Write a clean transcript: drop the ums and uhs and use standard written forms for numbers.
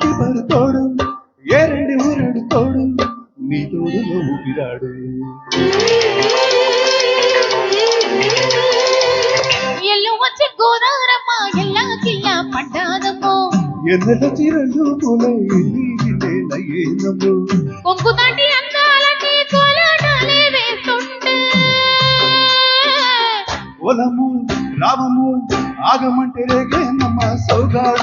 ಬಾರಟಿ ಬರುತ್ತೋಡು ಎರಡಿ ಊರಡು ತೋಡು ನೀ ತೋಡು ಊಪಿರಾಡು ఎల్లు వచ్చి గోదారమ్మ ఎల్లా కిల్లా పడ్డాదమ్మో ఎన్నెల చిరండు పూలే ఏనము కొంగు దాటి అందాలన్నీ కోలాటాలే వేస్తుంటే ఒలము రామము ఆగమంటే రేగేనమ్మ సౌగాడు